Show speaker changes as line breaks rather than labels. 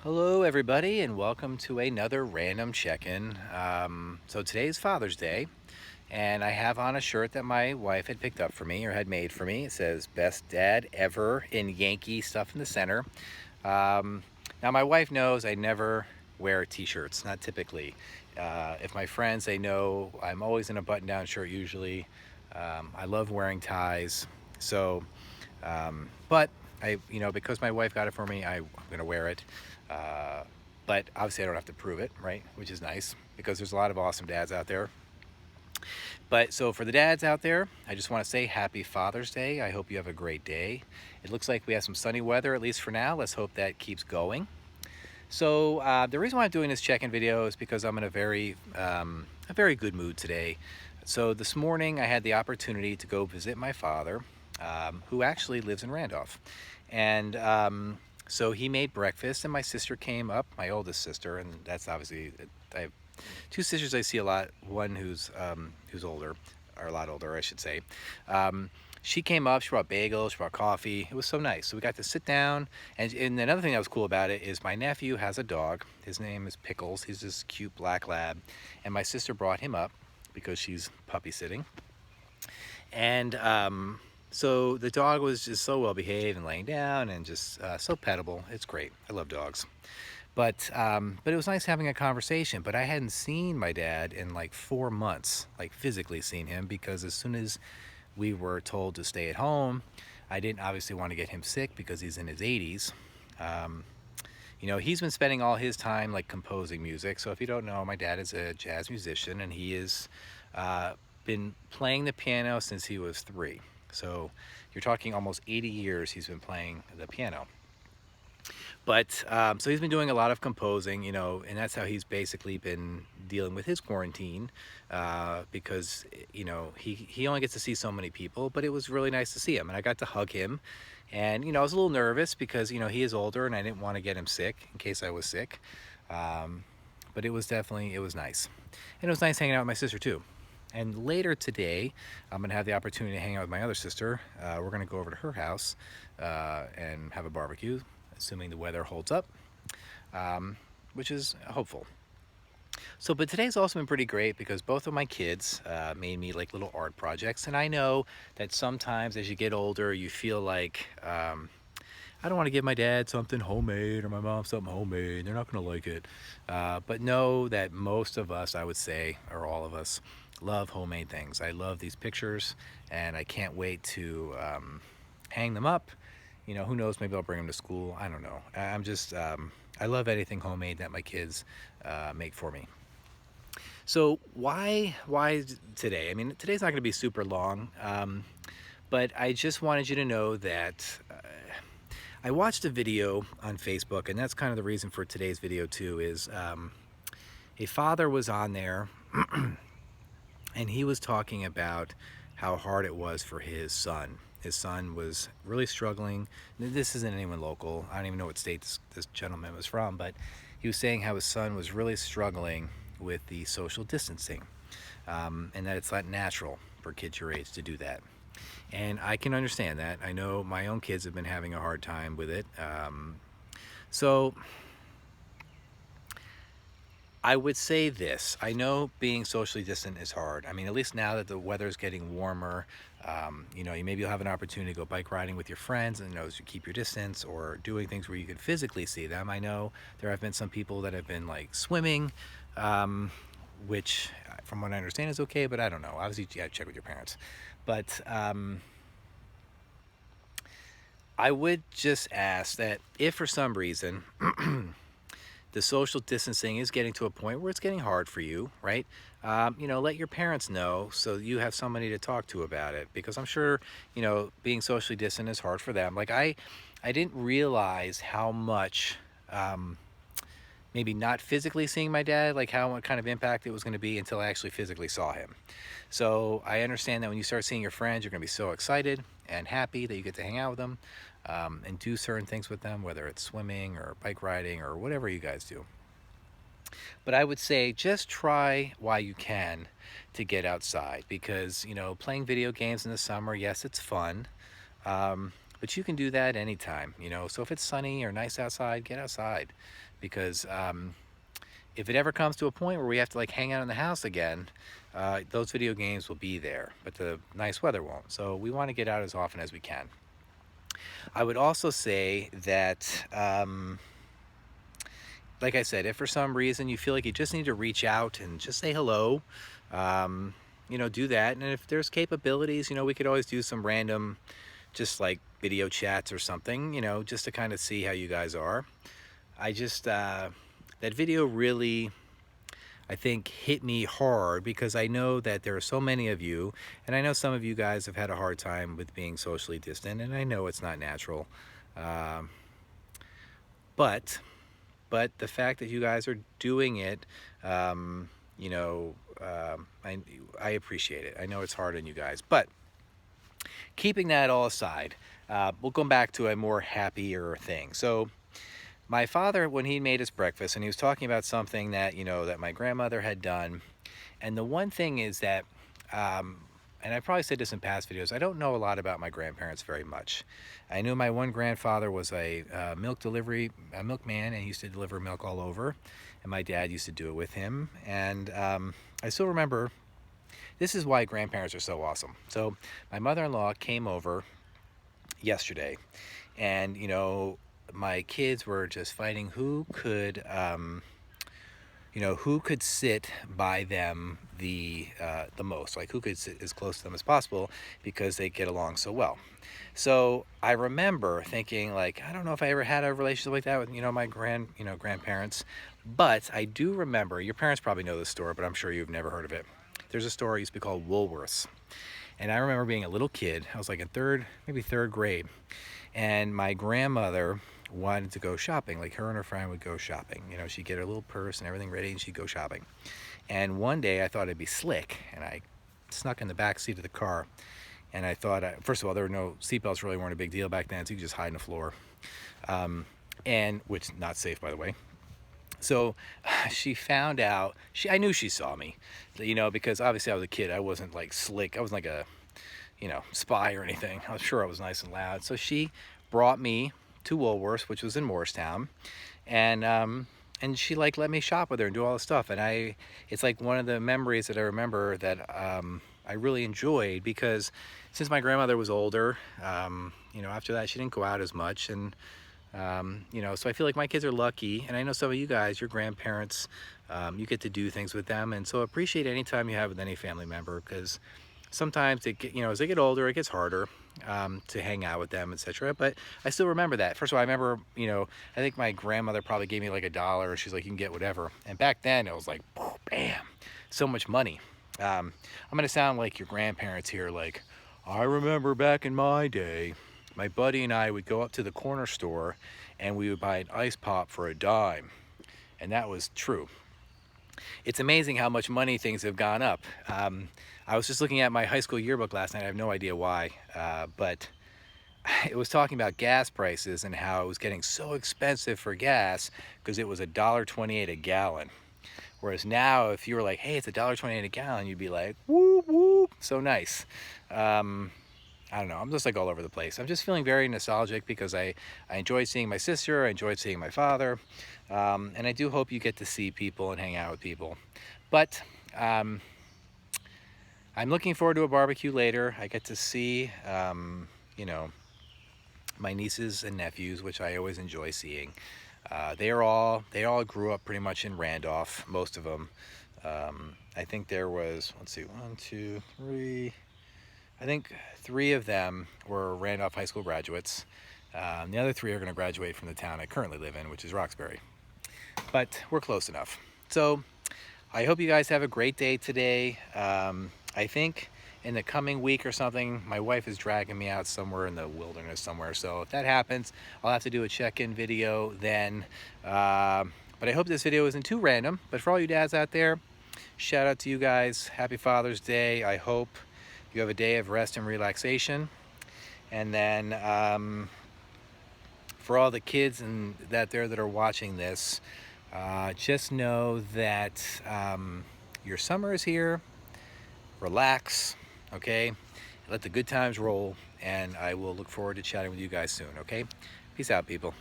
Hello, everybody, and welcome to another random check-in. So today's Father's Day, and I have on a shirt that my wife had picked up for me or had made for me. It says "Best Dad Ever" in Yankee stuff in the center. Um, Now, my wife knows I never wear t-shirts, not typically. If my friends, they know I'm always in a button-down shirt usually. I love wearing ties, so but because my wife got it for me, I'm gonna wear it. Uh, but obviously, I don't have to prove it, right? Which is nice because there's a lot of awesome dads out there. But so for the dads out there, I just want to say Happy Father's Day. I hope you have a great day. It looks like we have some sunny weather, at least for now. Let's hope that keeps going. So the reason why I'm doing this check-in video is because I'm in a very good mood today. So this morning I had the opportunity to go visit my father, who actually lives in Randolph, and so he made breakfast, and my sister came up, my oldest sister, and that's obviously I have two sisters I see a lot. One who's older, or a lot older, I should say. She came up, she brought bagels, she brought coffee. It was so nice. So we got to sit down. And another thing that was cool about it is my nephew has a dog. His name is Pickles. He's this cute black lab. And my sister brought him up because she's puppy sitting. And so the dog was just so well behaved and laying down and just so pettable. It's great. I love dogs. But it was nice having a conversation. But I hadn't seen my dad in like 4 months, like physically seen him, because as soon as we were told to stay at home, I didn't obviously want to get him sick because he's in his 80s. Um, he's been spending all his time like composing music. So if you don't know, my dad is a jazz musician, and he has uh, been playing the piano since he was 3. So you're talking almost 80 years he's been playing the piano. But so he's been doing a lot of composing, and that's how he's basically been dealing with his quarantine, because he only gets to see so many people. But it was really nice to see him, and I got to hug him, and I was a little nervous because he is older, and I didn't want to get him sick in case I was sick. Um, but it was nice, and it was nice hanging out with my sister too. And later today, I'm gonna have the opportunity to hang out with my other sister. We're gonna go over to her house and have a barbecue, assuming the weather holds up, which is hopeful. So, but today's also been pretty great because both of my kids made me like little art projects. And I know that sometimes as you get older, you feel like, I don't want to give my dad something homemade or my mom something homemade. They're not going to like it. But know that most of us, I would say, or all of us, love homemade things. I love these pictures, and I can't wait to hang them up. Who knows? Maybe I'll bring them to school. I don't know. I'm just, I love anything homemade that my kids make for me. So why today? I mean, today's not going to be super long, but I just wanted you to know that I watched a video on Facebook, and that's kind of the reason for today's video too. Is a father was on there, and he was talking about how hard it was for his son. His son was really struggling. This isn't anyone local. I don't even know what state this gentleman was from, but he was saying how his son was really struggling with the social distancing, and that it's not natural for kids your age to do that. And I can understand that. I know my own kids have been having a hard time with it. So I would say this. I know being socially distant is hard. I mean, at least now that the weather is getting warmer, you maybe you'll have an opportunity to go bike riding with your friends, and as you keep your distance, or doing things where you can physically see them. I know there have been some people that have been like swimming, which from what I understand is okay, but I don't know. Obviously, you gotta check with your parents. But I would just ask that if for some reason the social distancing is getting to a point where it's getting hard for you, right? Let your parents know so you have somebody to talk to about it, because I'm sure, being socially distant is hard for them. Like I didn't realize how much, maybe not physically seeing my dad, like how what kind of impact it was going to be until I actually physically saw him. So I understand that when you start seeing your friends, you're going to be so excited and happy that you get to hang out with them, and do certain things with them, whether it's swimming or bike riding or whatever you guys do. But I would say just try while you can to get outside, because playing video games in the summer, yes, it's fun. but you can do that anytime, you know. So if it's sunny or nice outside, get outside, because if it ever comes to a point where we have to like hang out in the house again, those video games will be there, but the nice weather won't. So we want to get out as often as we can. I would also say that, like I said, if for some reason you feel like you just need to reach out and just say hello, you know, do that. And if there's capabilities, you know, we could always do some random, just like video chats or something, you know, just to kind of see how you guys are. I just, that video really, I think, hit me hard because I know that there are so many of you, and I know some of you guys have had a hard time with being socially distant, and I know it's not natural. Um, but the fact that you guys are doing it, you know, I appreciate it. I know it's hard on you guys, but keeping that all aside, we'll go back to a more happier thing. So my father, when he made his breakfast, and he was talking about something that, you know, that my grandmother had done. And the one thing is that, and I probably said this in past videos, I don't know a lot about my grandparents very much. I knew my one grandfather was a milkman, and he used to deliver milk all over. And my dad used to do it with him. And I still remember, this is why grandparents are so awesome. So my mother-in-law came over yesterday, and, you know, my kids were just fighting who could, you know, who could sit by them the most, like who could sit as close to them as possible because they get along so well. So I remember thinking, like, I don't know if I ever had a relationship like that with, you know, my grandparents, but I do remember, your parents probably know this story, but I'm sure you've never heard of it. There's a store used to be called Woolworths. And I remember being a little kid, I was like in maybe third grade, and my grandmother wanted to go shopping. Like, her and her friend would go shopping. You know, she'd get her little purse and everything ready, and she'd go shopping. And one day I thought it'd be slick, and I snuck in the back seat of the car. And I thought, first of all, there were no seatbelts, really weren't a big deal back then, so you could just hide on the floor. And which, not safe, by the way. So she found out, I knew she saw me, you know, because obviously I was a kid. I wasn't like slick. I wasn't like a, you know, spy or anything. I was sure I was nice and loud. So she brought me to Woolworths, which was in Morristown, and she like let me shop with her and do all this stuff. And it's like one of the memories that I remember that I really enjoyed, because since my grandmother was older, you know, after that she didn't go out as much, and you know, so I feel like my kids are lucky, and I know some of you guys, your grandparents, you get to do things with them, and so appreciate any time you have with any family member, because sometimes you know, as they get older, it gets harder to hang out with them, etc. But I still remember that. First of all, I remember, you know, I think my grandmother probably gave me like $1. She's like, you can get whatever. And back then it was like, bam, so much money. I'm gonna sound like your grandparents here, like, I remember back in my day, my buddy and I would go up to the corner store and we would buy an ice pop for $0.10. And that was true. It's amazing how much money things have gone up. I was just looking at my high school yearbook last night. I have no idea why, but it was talking about gas prices and how it was getting so expensive for gas because it was $1.28 a gallon. Whereas now, if you were like, hey, it's $1.28 a gallon, you'd be like, whoop, whoop, so nice. I don't know, I'm just like all over the place. I'm just feeling very nostalgic because I enjoyed seeing my sister, I enjoyed seeing my father, and I do hope you get to see people and hang out with people. But I'm looking forward to a barbecue later. I get to see, you know, my nieces and nephews, which I always enjoy seeing. They all grew up pretty much in Randolph, most of them. I think there was, let's see, 1, 2, 3. I think 3 of them were Randolph High School graduates. The other 3 are going to graduate from the town I currently live in, which is Roxbury. But we're close enough. So I hope you guys have a great day today. I think in the coming week or something, my wife is dragging me out somewhere in the wilderness somewhere. So if that happens, I'll have to do a check-in video then. But I hope this video isn't too random. But for all you dads out there, shout out to you guys. Happy Father's Day. I hope you have a day of rest and relaxation. And then for all the kids that are watching this, just know that your summer is here. Relax, okay? Let the good times roll. and I will look forward to chatting with you guys soon, okay? Peace out, people.